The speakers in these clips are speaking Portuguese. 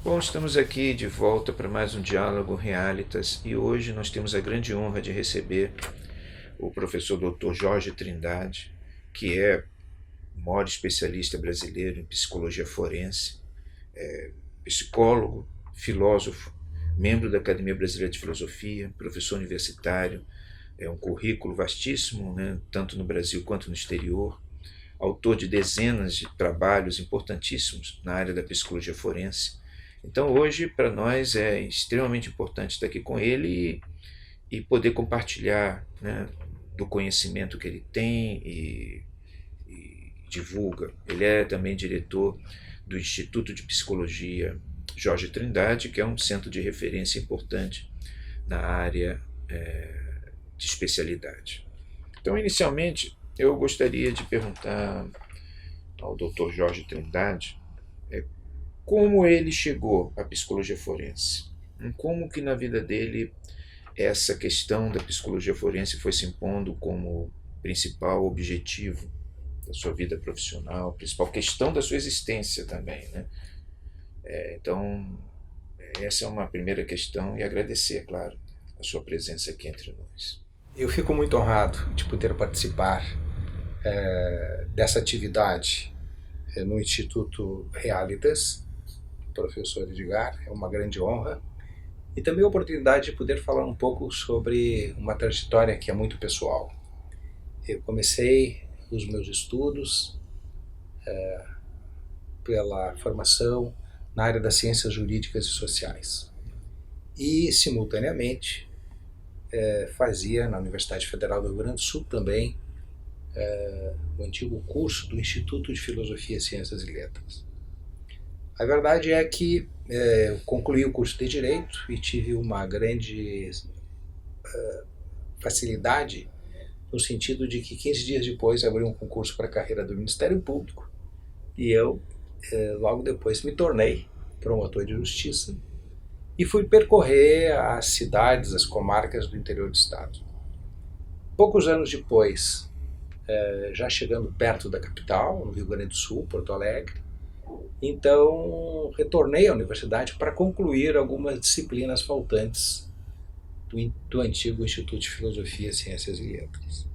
Bom, estamos aqui de volta para mais um Diálogo Realitas e hoje nós temos a grande honra de receber o professor Dr. Jorge Trindade, que é o maior especialista brasileiro em psicologia forense, psicólogo, filósofo, membro da Academia Brasileira de Filosofia, professor universitário, é um currículo vastíssimo, né, tanto no Brasil quanto no exterior, autor de dezenas de trabalhos importantíssimos na área da psicologia forense. Então hoje para nós é extremamente importante estar aqui com ele e poder compartilhar, né, do conhecimento que ele tem e divulga. Ele é também diretor do Instituto de Psicologia Jorge Trindade, que é um centro de referência importante na área de especialidade. Então, inicialmente, eu gostaria de perguntar ao Dr. Jorge Trindade como ele chegou à psicologia forense. Como que na vida dele essa questão da psicologia forense foi se impondo como principal objetivo da sua vida profissional, principal questão da sua existência também, né? Então, essa é uma primeira questão e agradecer, é claro, a sua presença aqui entre nós. Eu fico muito honrado de poder participar dessa atividade no Instituto Realitas, professor Edgar, é uma grande honra. E também a oportunidade de poder falar um pouco sobre uma trajetória que é muito pessoal. Eu comecei os meus estudos pela formação na área das ciências jurídicas e sociais. E, simultaneamente, fazia na Universidade Federal do Rio Grande do Sul também o antigo curso do Instituto de Filosofia, Ciências e Letras. A verdade é que eu concluí o curso de Direito e tive uma grande facilidade no sentido de que 15 dias depois abri um concurso para a carreira do Ministério Público e eu logo depois me tornei promotor de justiça e fui percorrer as cidades, as comarcas do interior do estado. Poucos anos depois, já chegando perto da capital, no Rio Grande do Sul, Porto Alegre, então retornei à universidade para concluir algumas disciplinas faltantes do antigo Instituto de Filosofia, Ciências e Letras.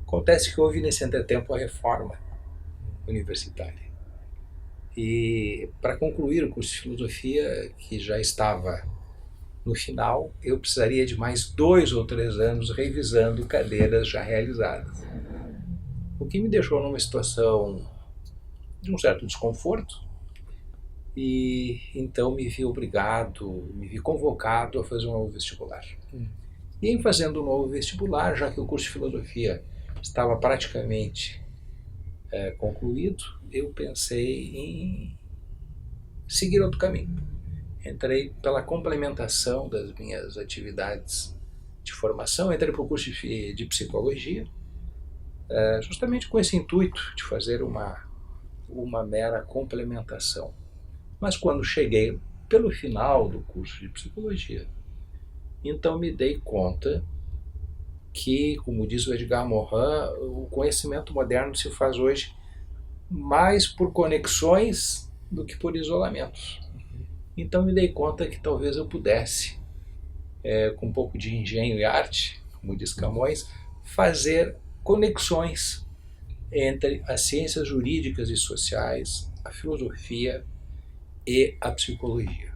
Acontece que houve nesse entretempo a reforma universitária. E para concluir o curso de filosofia, que já estava no final, eu precisaria de mais 2 ou 3 anos revisando cadeiras já realizadas. O que me deixou numa situação de um certo desconforto, e então me vi convocado a fazer um novo vestibular. E em fazendo um novo vestibular, já que o curso de filosofia estava praticamente concluído, eu pensei em seguir outro caminho. Entrei pela complementação das minhas atividades de formação, entrei para o curso de psicologia, justamente com esse intuito de fazer uma mera complementação. Mas quando cheguei pelo final do curso de psicologia, então me dei conta que, como diz o Edgar Morin, o conhecimento moderno se faz hoje mais por conexões do que por isolamentos. Então me dei conta que talvez eu pudesse, com um pouco de engenho e arte, como diz Camões, fazer conexões entre as ciências jurídicas e sociais, a filosofia e a psicologia.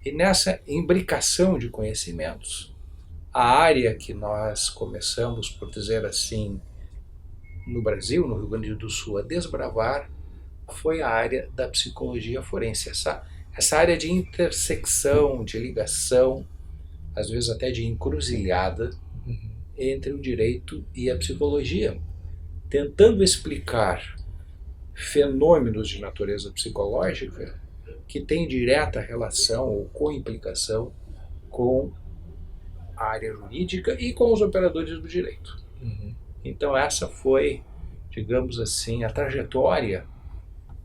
E nessa imbricação de conhecimentos, a área que nós começamos, por dizer assim, no Brasil, no Rio Grande do Sul, a desbravar, foi a área da psicologia forense. Essa área de intersecção, de ligação, às vezes até de encruzilhada, entre o direito e a psicologia, tentando explicar fenômenos de natureza psicológica que têm direta relação ou coimplicação com a área jurídica e com os operadores do direito. Então essa foi, digamos assim, a trajetória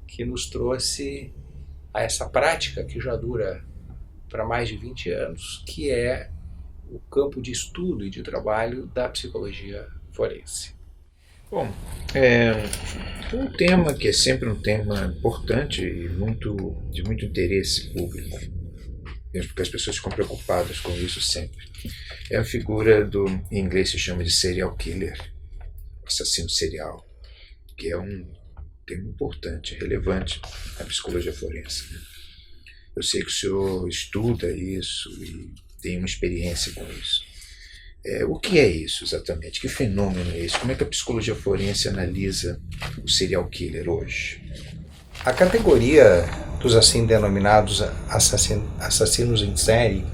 que nos trouxe a essa prática que já dura para mais de 20 anos, que é o campo de estudo e de trabalho da psicologia forense. Bom, um tema que é sempre um tema importante e de muito interesse público, mesmo porque as pessoas ficam preocupadas com isso sempre, é a figura em inglês se chama de serial killer, assassino serial, que é um tema importante, relevante na psicologia forense, né? Eu sei que o senhor estuda isso e tem uma experiência com isso. O que é isso exatamente? Que fenômeno é esse? Como é que a psicologia forense analisa o serial killer hoje? A categoria dos assim denominados assassinos em série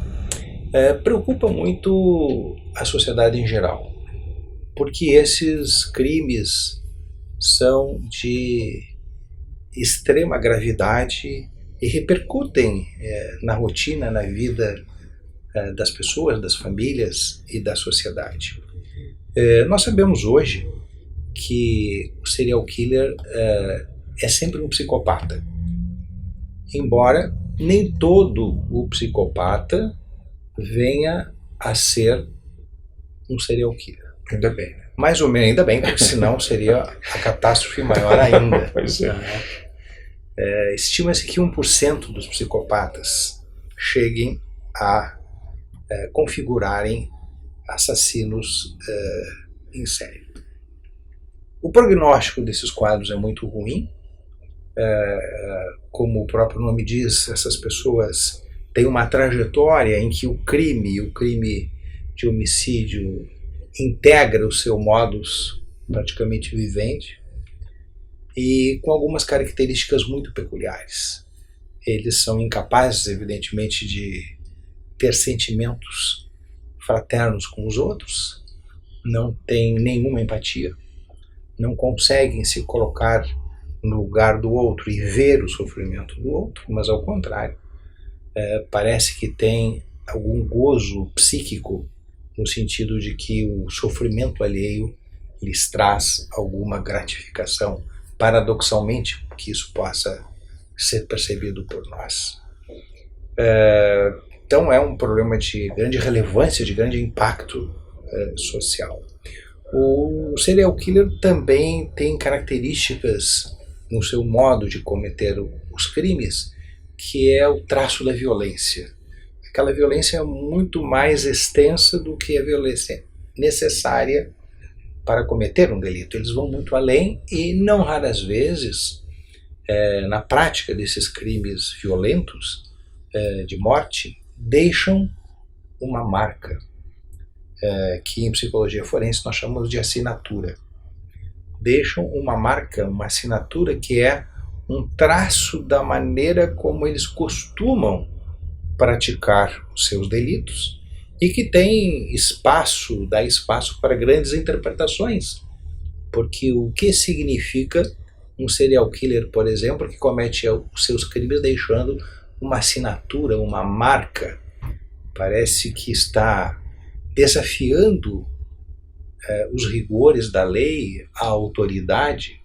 preocupa muito a sociedade em geral, porque esses crimes são de extrema gravidade e repercutem na rotina, na vida das pessoas, das famílias e da sociedade. Nós sabemos hoje que o serial killer é sempre um psicopata, embora nem todo o psicopata venha a ser um serial killer. Ainda bem, né? Mais ou menos, ainda bem, porque senão seria a catástrofe maior ainda. Pois é. Estima-se que 1% dos psicopatas cheguem a configurarem assassinos em série. O prognóstico desses quadros é muito ruim. Como o próprio nome diz, essas pessoas têm uma trajetória em que o crime de homicídio integra o seu modus praticamente vivendi e com algumas características muito peculiares. Eles são incapazes, evidentemente, de ter sentimentos fraternos com os outros, não têm nenhuma empatia, não conseguem se colocar no lugar do outro e ver o sofrimento do outro, mas ao contrário, parece que tem algum gozo psíquico, no sentido de que o sofrimento alheio lhes traz alguma gratificação, paradoxalmente, que isso possa ser percebido por nós. Então é um problema de grande relevância, de grande impacto social. O serial killer também tem características no seu modo de cometer os crimes, que é o traço da violência. Aquela violência é muito mais extensa do que a violência necessária para cometer um delito. Eles vão muito além e, não raras vezes, na prática desses crimes violentos de morte, deixam uma marca, que em psicologia forense nós chamamos de assinatura. Deixam uma marca, uma assinatura que é um traço da maneira como eles costumam praticar os seus delitos e que tem dá espaço para grandes interpretações. Porque o que significa um serial killer, por exemplo, que comete os seus crimes deixando uma assinatura, uma marca? Parece que está desafiando os rigores da lei, a autoridade,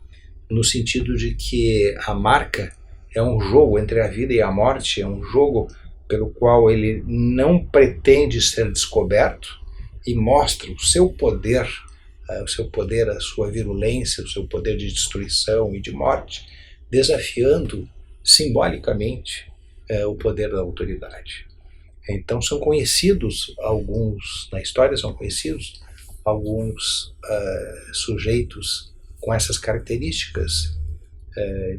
no sentido de que a marca é um jogo entre a vida e a morte, é um jogo pelo qual ele não pretende ser descoberto e mostra o seu poder, a sua virulência, o seu poder de destruição e de morte, desafiando simbolicamente o poder da autoridade. Então são conhecidos na história são conhecidos alguns sujeitos com essas características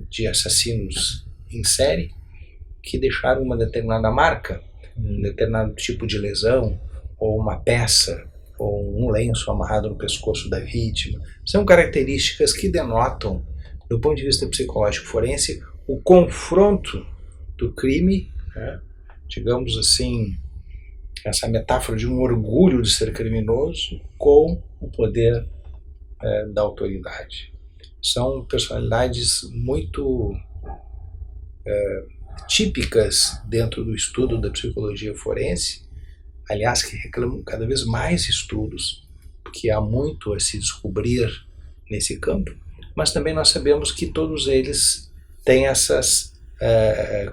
de assassinos em série, que deixaram uma determinada marca, um determinado tipo de lesão, ou uma peça, ou um lenço amarrado no pescoço da vítima. São características que denotam, do ponto de vista psicológico forense, o confronto do crime, digamos assim, essa metáfora de um orgulho de ser criminoso com o poder da autoridade. São personalidades muito típicas dentro do estudo da psicologia forense, aliás, que reclamam cada vez mais estudos, porque há muito a se descobrir nesse campo, mas também nós sabemos que todos eles têm essas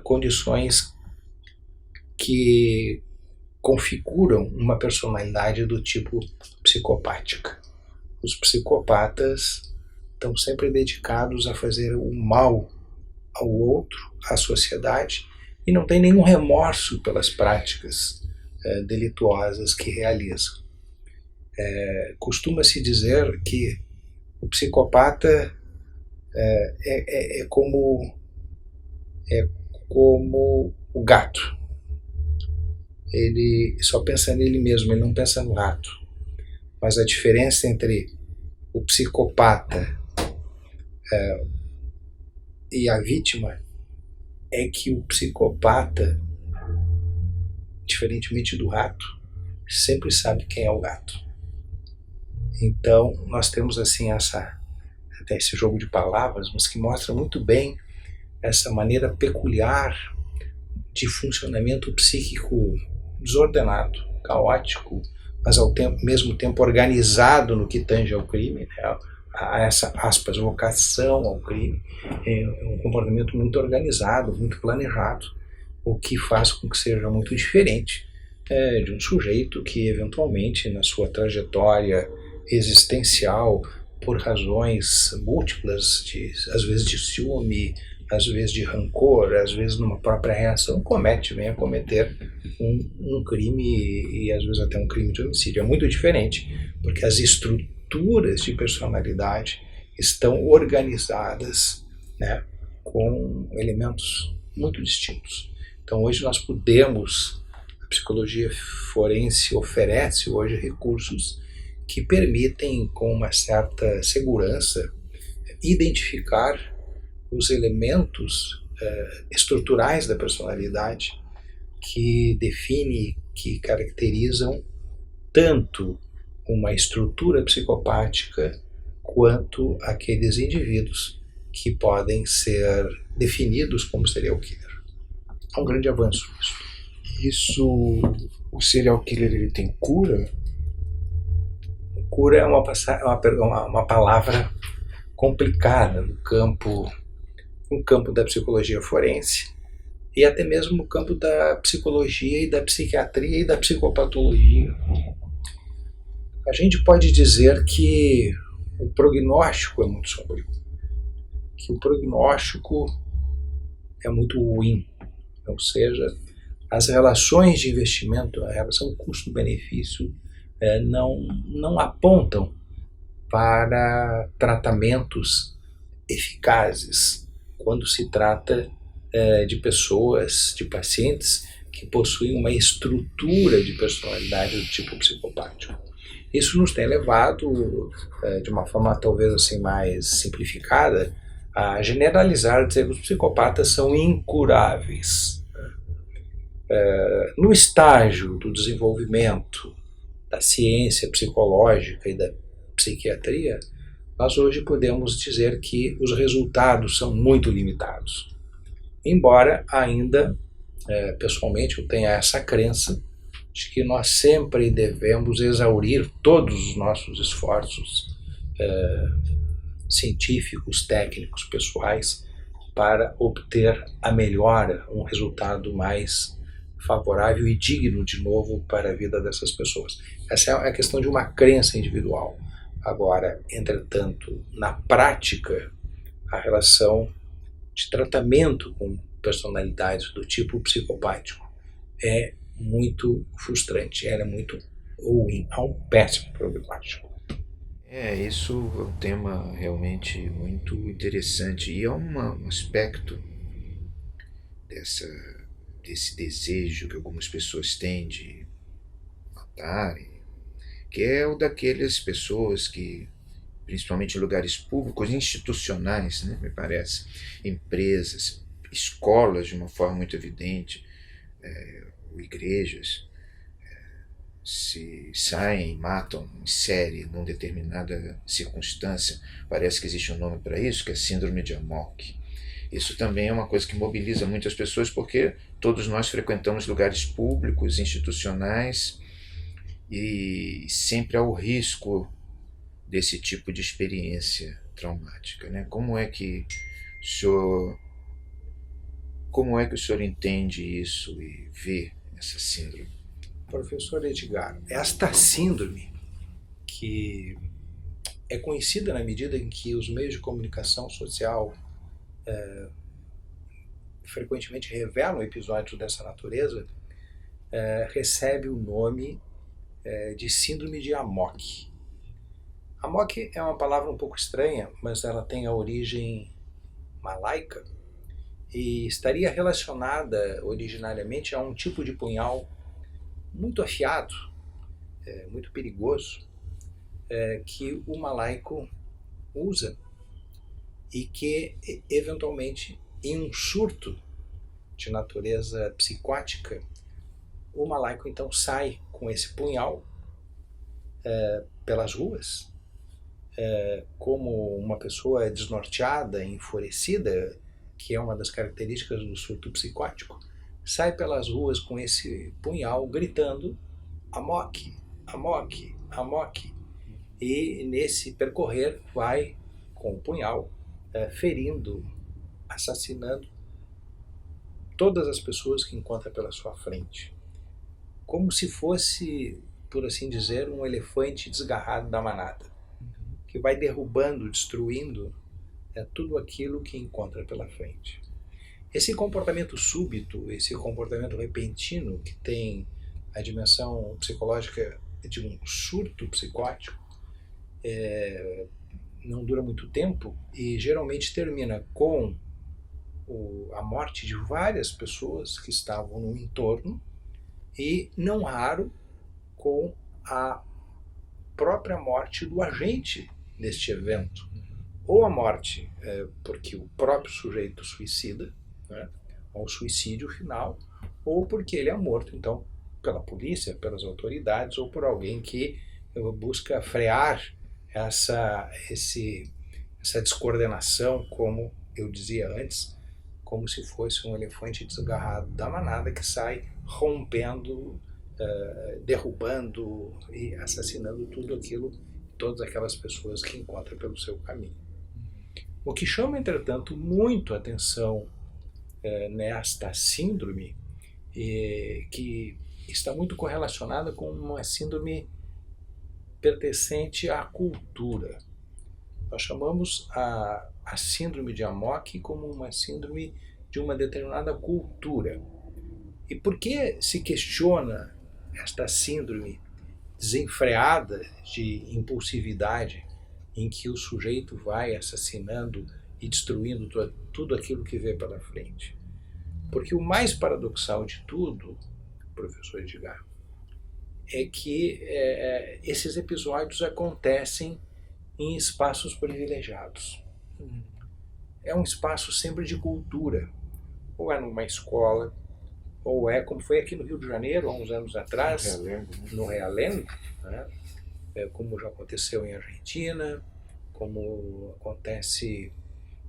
condições que configuram uma personalidade do tipo psicopática. Os psicopatas estão sempre dedicados a fazer o mal ao outro, à sociedade, e não tem nenhum remorso pelas práticas delituosas que realizam. Costuma-se dizer que o psicopata é como o gato. Ele só pensa nele mesmo, ele não pensa no rato. Mas a diferença entre o psicopata e a vítima é que o psicopata, diferentemente do rato, sempre sabe quem é o gato. Então, nós temos assim até esse jogo de palavras, mas que mostra muito bem essa maneira peculiar de funcionamento psíquico desordenado, caótico, mas ao mesmo tempo organizado no que tange ao crime, né? A essa, aspas, vocação ao crime. É um comportamento muito organizado, muito planejado, o que faz com que seja muito diferente de um sujeito que eventualmente na sua trajetória existencial, por razões múltiplas, às vezes de ciúme, às vezes de rancor, às vezes numa própria reação, vem a cometer um crime e às vezes até um crime de homicídio. É muito diferente, porque as estruturas de personalidade estão organizadas, né, com elementos muito distintos. Então hoje nós podemos, a psicologia forense oferece hoje recursos que permitem com uma certa segurança identificar os elementos estruturais da personalidade que definem, que caracterizam tanto uma estrutura psicopática quanto aqueles indivíduos que podem ser definidos como serial killer. Há um grande avanço nisso. Isso, o serial killer ele tem cura? Cura é uma palavra complicada no campo da psicologia forense e até mesmo no campo da psicologia e da psiquiatria e da psicopatologia. A gente pode dizer que o prognóstico é muito sombrio, que o prognóstico é muito ruim, ou seja, as relações de investimento, a relação custo-benefício não apontam para tratamentos eficazes quando se trata de pessoas, de pacientes que possuem uma estrutura de personalidade do tipo psicopático. Isso nos tem levado, de uma forma talvez assim mais simplificada, a generalizar, dizer que os psicopatas são incuráveis. No estágio do desenvolvimento da ciência psicológica e da psiquiatria, nós hoje podemos dizer que os resultados são muito limitados. Embora ainda, pessoalmente, eu tenha essa crença de que nós sempre devemos exaurir todos os nossos esforços científicos, técnicos, pessoais, para obter a melhora, um resultado mais favorável e digno de novo para a vida dessas pessoas. Essa é a questão de uma crença individual. Agora, entretanto, na prática, a relação de tratamento com personalidades do tipo psicopático é muito frustrante, ela é muito ruim, há um péssimo prognóstico. Isso é um tema realmente muito interessante e é um aspecto desse desejo que algumas pessoas têm de matar, que é o daquelas pessoas que, principalmente em lugares públicos, institucionais, né, me parece, empresas, escolas de uma forma muito evidente, ou igrejas, se saem e matam em série numa determinada circunstância. Parece que existe um nome para isso, que é síndrome de Amok. Isso também é uma coisa que mobiliza muitas pessoas, porque todos nós frequentamos lugares públicos, institucionais, e sempre há o risco desse tipo de experiência traumática, né? Como é que o senhor entende isso e vê essa síndrome? Professor Edgar, esta síndrome, que é conhecida na medida em que os meios de comunicação social frequentemente revelam episódios dessa natureza, recebe o nome de síndrome de Amok. Amok é uma palavra um pouco estranha, mas ela tem a origem malaica e estaria relacionada originariamente a um tipo de punhal muito afiado, muito perigoso, que o malaico usa e que, eventualmente, em um surto de natureza psicótica, o malaico então sai com esse punhal pelas ruas, como uma pessoa desnorteada, enfurecida, que é uma das características do surto psicótico, sai pelas ruas com esse punhal gritando Amok, Amok, Amok, e nesse percorrer vai com o punhal ferindo, assassinando todas as pessoas que encontra pela sua frente, como se fosse, por assim dizer, um elefante desgarrado da manada, que vai derrubando, destruindo tudo aquilo que encontra pela frente. Esse comportamento súbito, esse comportamento repentino, que tem a dimensão psicológica de um surto psicótico, não dura muito tempo e geralmente termina com a morte de várias pessoas que estavam no entorno e, não raro, com a própria morte do agente deste evento. Ou a morte porque o próprio sujeito suicida, né, ou suicídio final, ou porque ele é morto, então, pela polícia, pelas autoridades, ou por alguém que busca frear essa descoordenação, como eu dizia antes, como se fosse um elefante desgarrado da manada que sai rompendo, derrubando e assassinando tudo aquilo, todas aquelas pessoas que encontra pelo seu caminho. O que chama, entretanto, muito a atenção nesta síndrome, que está muito correlacionada com uma síndrome pertencente à cultura. Nós chamamos a síndrome de Amok como uma síndrome de uma determinada cultura. E por que se questiona esta síndrome desenfreada de impulsividade, em que o sujeito vai assassinando e destruindo tudo aquilo que vê pela frente? Porque o mais paradoxal de tudo, professor Edgar, é que esses episódios acontecem em espaços privilegiados. É um espaço sempre de cultura, ou é numa escola, ou é como foi aqui no Rio de Janeiro, há uns anos atrás, no Realengo, né? Como já aconteceu em Argentina, como acontece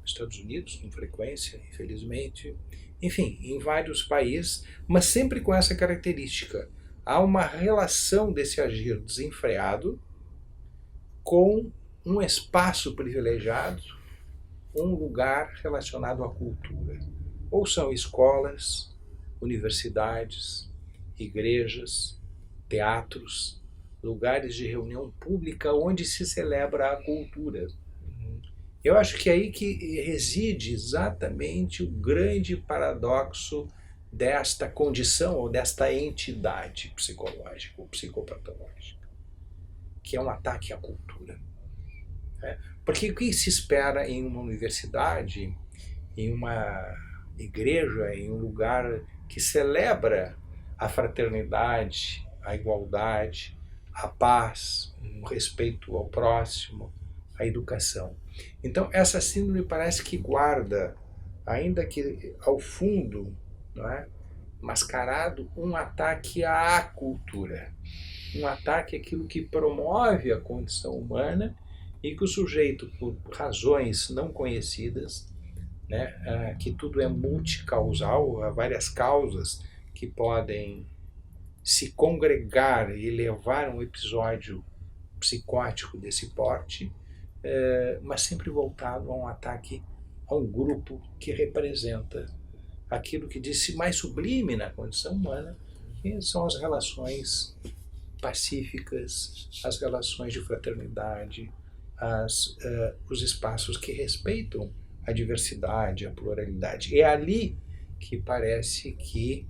nos Estados Unidos com frequência, infelizmente, enfim, em vários países, mas sempre com essa característica. Há uma relação desse agir desenfreado com um espaço privilegiado, um lugar relacionado à cultura. Ou são escolas, universidades, igrejas, teatros, lugares de reunião pública onde se celebra a cultura. Eu acho que é aí que reside exatamente o grande paradoxo desta condição ou desta entidade psicológica ou psicopatológica, que é um ataque à cultura. Porque o que se espera em uma universidade, em uma igreja, em um lugar que celebra a fraternidade, a igualdade, a paz, o respeito ao próximo, a educação? Então, essa síndrome parece que guarda, ainda que ao fundo, não é, mascarado, um ataque à cultura, um ataque àquilo que promove a condição humana e que o sujeito, por razões não conhecidas, né, que tudo é multicausal, há várias causas que podem se congregar e levar a um episódio psicótico desse porte, mas sempre voltado a um ataque a um grupo que representa aquilo que disse mais sublime na condição humana, que são as relações pacíficas, as relações de fraternidade, os espaços que respeitam a diversidade, a pluralidade. É ali que parece que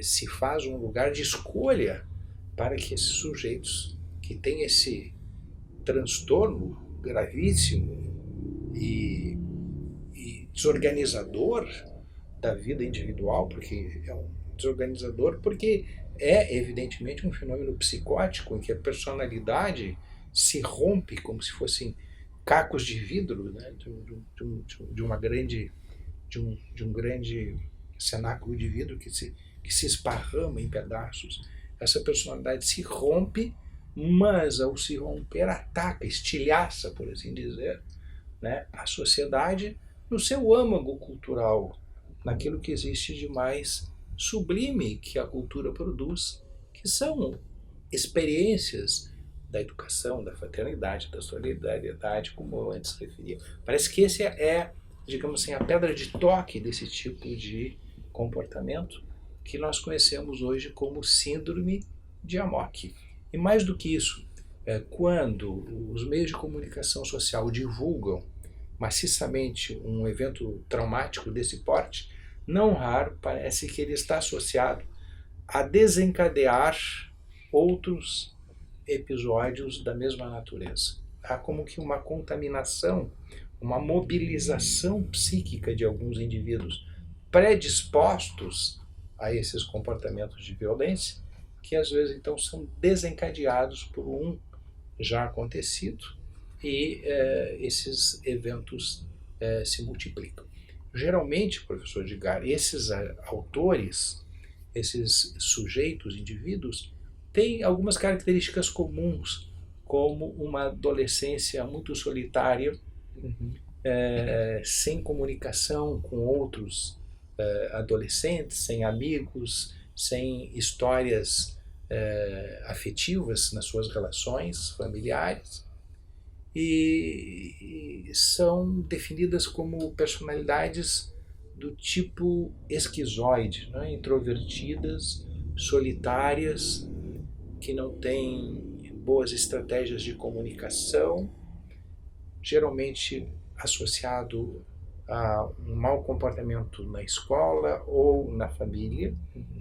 se faz um lugar de escolha para que esses sujeitos que têm esse transtorno gravíssimo e desorganizador da vida individual, porque é um desorganizador, porque é evidentemente um fenômeno psicótico em que a personalidade se rompe como se fossem cacos de vidro, né, de um grande cenáculo de vidro que se esparrama em pedaços. Essa personalidade se rompe, mas ao se romper ataca, estilhaça, por assim dizer, né, a sociedade no seu âmago cultural, naquilo que existe de mais sublime que a cultura produz, que são experiências da educação, da fraternidade, da solidariedade, como eu antes referia. Parece que esse digamos assim, a pedra de toque desse tipo de comportamento que nós conhecemos hoje como síndrome de Amok. E mais do que isso, quando os meios de comunicação social divulgam maciçamente um evento traumático desse porte, não raro parece que ele está associado a desencadear outros episódios da mesma natureza. Há como que uma contaminação, uma mobilização psíquica de alguns indivíduos predispostos a esses comportamentos de violência, que às vezes então são desencadeados por um já acontecido e esses eventos se multiplicam. Geralmente, professor Edgar, esses autores, esses sujeitos, indivíduos, têm algumas características comuns, como uma adolescência muito solitária, sem comunicação com outros adolescentes, sem amigos, sem histórias afetivas nas suas relações familiares, e são definidas como personalidades do tipo esquizoide, né? Introvertidas, solitárias, que não têm boas estratégias de comunicação, geralmente associado a um mau comportamento na escola ou na família,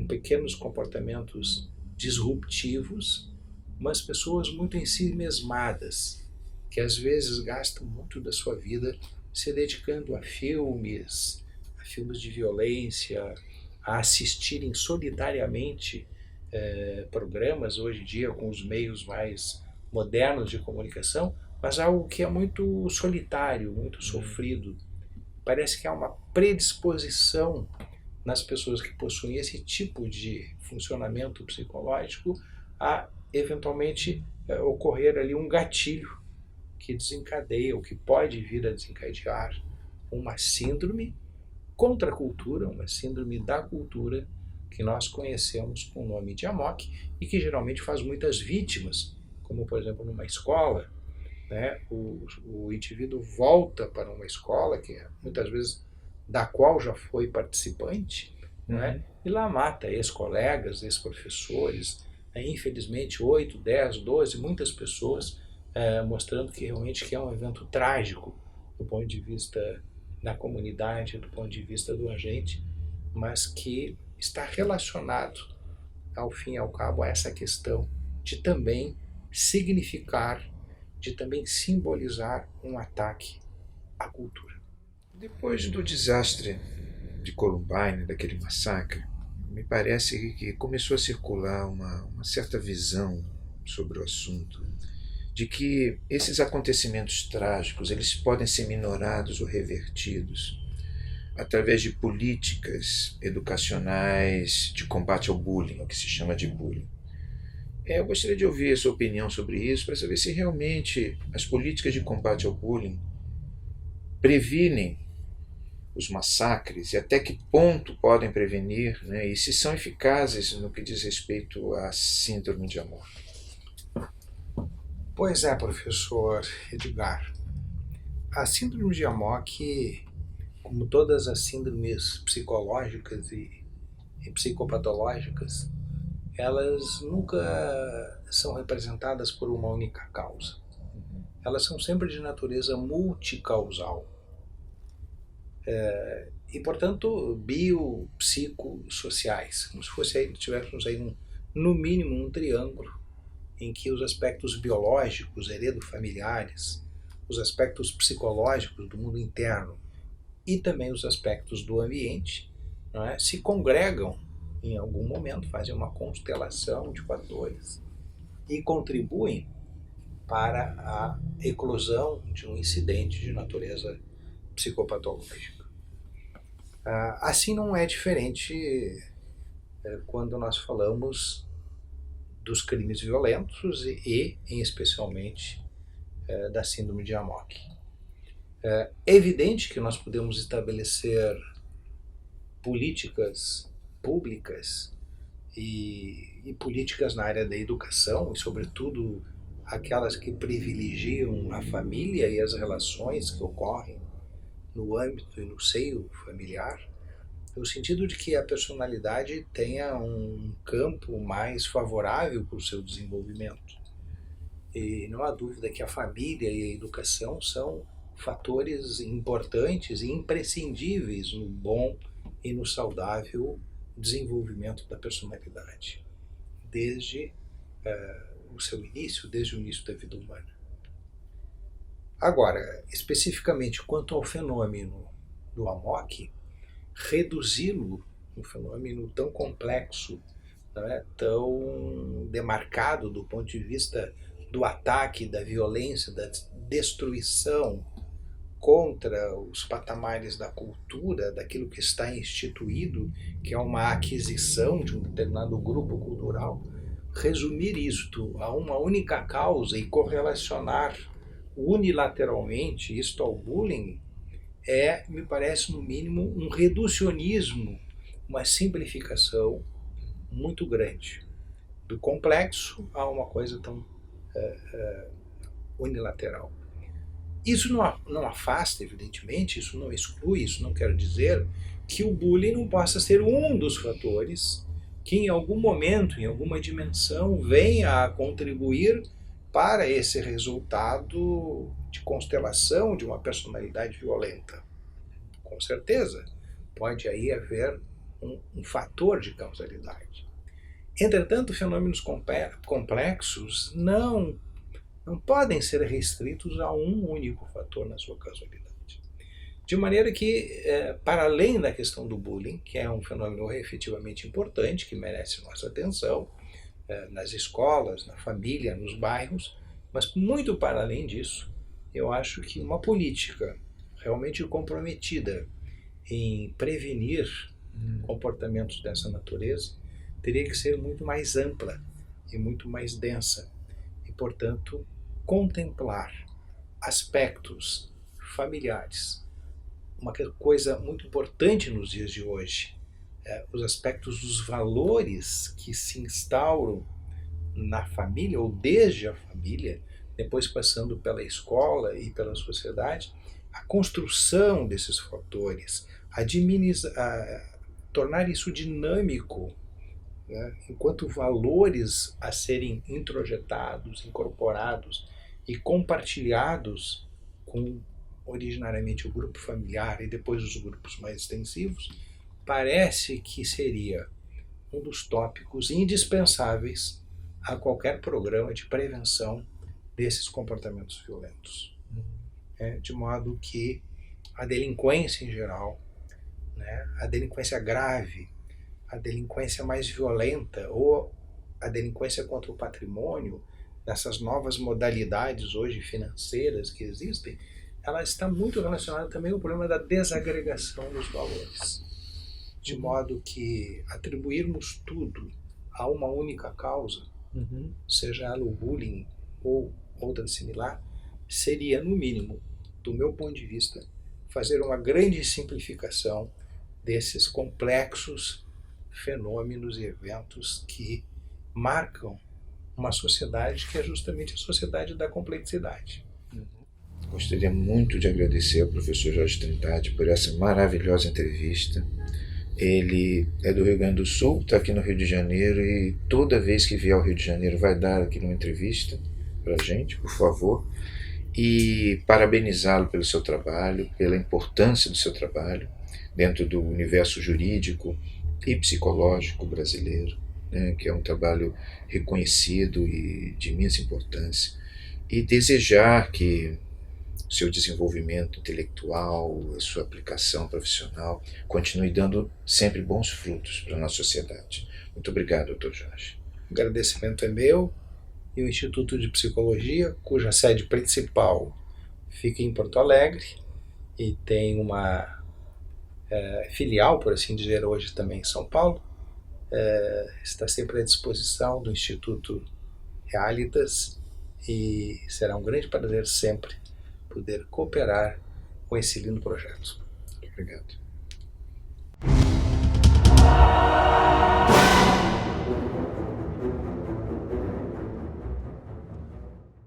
pequenos comportamentos disruptivos, mas pessoas muito em si mesmadas, que às vezes gastam muito da sua vida se dedicando a filmes de violência, a assistirem solitariamente programas hoje em dia com os meios mais modernos de comunicação, mas algo que é muito solitário, muito sofrido. Parece que há uma predisposição nas pessoas que possuem esse tipo de funcionamento psicológico a eventualmente ocorrer ali um gatilho que desencadeia, ou que pode vir a desencadear uma síndrome contra a cultura, uma síndrome da cultura que nós conhecemos com o nome de Amok e que geralmente faz muitas vítimas, como por exemplo numa escola, né, o indivíduo volta para uma escola que muitas vezes da qual já foi participante, né, e lá mata ex-colegas, ex-professores, infelizmente 8, 10, 12, muitas pessoas, mostrando que realmente que é um evento trágico do ponto de vista da comunidade, do ponto de vista do agente, mas que está relacionado, ao fim e ao cabo, a essa questão de também significar, de também simbolizar um ataque à cultura. Depois do desastre de Columbine, daquele massacre, me parece que começou a circular uma certa visão sobre o assunto, de que esses acontecimentos trágicos eles podem ser minorados ou revertidos através de políticas educacionais de combate ao bullying, o que se chama de bullying. Eu gostaria de ouvir a sua opinião sobre isso, para saber se realmente as políticas de combate ao bullying previnem os massacres e até que ponto podem prevenir, né, e se são eficazes no que diz respeito à síndrome de Amok. Pois é, professor Edgar. A síndrome de Amok, como todas as síndromes psicológicas e psicopatológicas, elas nunca são representadas por uma única causa. elas são sempre de natureza multicausal. E, portanto, biopsicossociais, como se tivéssemos aí no mínimo um triângulo em que os aspectos biológicos, heredofamiliares, os aspectos psicológicos do mundo interno e também os aspectos do ambiente, não é, se congregam em algum momento, fazem uma constelação de fatores e contribuem para a eclosão de um incidente de natureza psicopatológica. Assim não é diferente quando nós falamos dos crimes violentos e em especialmente, da síndrome de Amok. É evidente que nós podemos estabelecer políticas públicas e políticas na área da educação, e sobretudo aquelas que privilegiam a família e as relações que ocorrem no âmbito e no seio familiar, no sentido de que a personalidade tenha um campo mais favorável para o seu desenvolvimento. E não há dúvida que a família e a educação são fatores importantes e imprescindíveis no bom e no saudável desenvolvimento da personalidade, desde o seu início, desde o início da vida humana. Agora, especificamente quanto ao fenômeno do Amok, reduzi-lo, um fenômeno tão complexo, tão demarcado do ponto de vista do ataque, da violência, da destruição contra os patamares da cultura, daquilo que está instituído, que é uma aquisição de um determinado grupo cultural, resumir isto a uma única causa e correlacionar unilateralmente isto ao bullying me parece, no mínimo, um reducionismo, uma simplificação muito grande do complexo a uma coisa tão unilateral. Isso não afasta, evidentemente, isso não exclui, isso não quer dizer que o bullying não possa ser um dos fatores que em algum momento, em alguma dimensão, venha a contribuir para esse resultado de constelação de uma personalidade violenta. Com certeza, pode aí haver um fator de causalidade. Entretanto, fenômenos complexos não podem ser restritos a um único fator na sua causalidade. De maneira que, para além da questão do bullying, que é um fenômeno efetivamente importante, que merece nossa atenção, nas escolas, na família, nos bairros, mas muito para além disso, eu acho que uma política realmente comprometida em prevenir comportamentos dessa natureza teria que ser muito mais ampla e muito mais densa e, portanto, contemplar aspectos familiares. Uma coisa muito importante nos dias de hoje, os aspectos dos valores que se instauram na família ou desde a família, depois passando pela escola e pela sociedade, a construção desses fatores, tornar isso dinâmico, enquanto valores a serem introjetados, incorporados e compartilhados com originariamente o grupo familiar e depois os grupos mais extensivos, parece que seria um dos tópicos indispensáveis a qualquer programa de prevenção desses comportamentos violentos. De modo que a delinquência em geral, a delinquência grave, a delinquência mais violenta ou a delinquência contra o patrimônio, nessas novas modalidades hoje financeiras que existem, ela está muito relacionada também ao problema da desagregação dos valores. De modo que atribuirmos tudo a uma única causa, seja ela o bullying ou outra similar, seria, no mínimo, do meu ponto de vista, fazer uma grande simplificação desses complexos fenômenos e eventos que marcam uma sociedade que é justamente a sociedade da complexidade. Gostaria muito de agradecer ao professor Jorge Trindade por essa maravilhosa entrevista. Ele é do Rio Grande do Sul, está aqui no Rio de Janeiro e toda vez que vier ao Rio de Janeiro vai dar aqui uma entrevista para a gente, por favor. e parabenizá-lo pelo seu trabalho, pela importância do seu trabalho dentro do universo jurídico e psicológico brasileiro, né, que é um trabalho reconhecido e de imensa importância, e desejar que o seu desenvolvimento intelectual, a sua aplicação profissional continue dando sempre bons frutos para a nossa sociedade. Muito obrigado, Dr. Jorge. O agradecimento é meu, e o Instituto de Psicologia, cuja sede principal fica em Porto Alegre e tem uma filial, por assim dizer, hoje também em São Paulo, está sempre à disposição do Instituto Realitas, e será um grande prazer sempre poder cooperar com esse lindo projeto. Obrigado.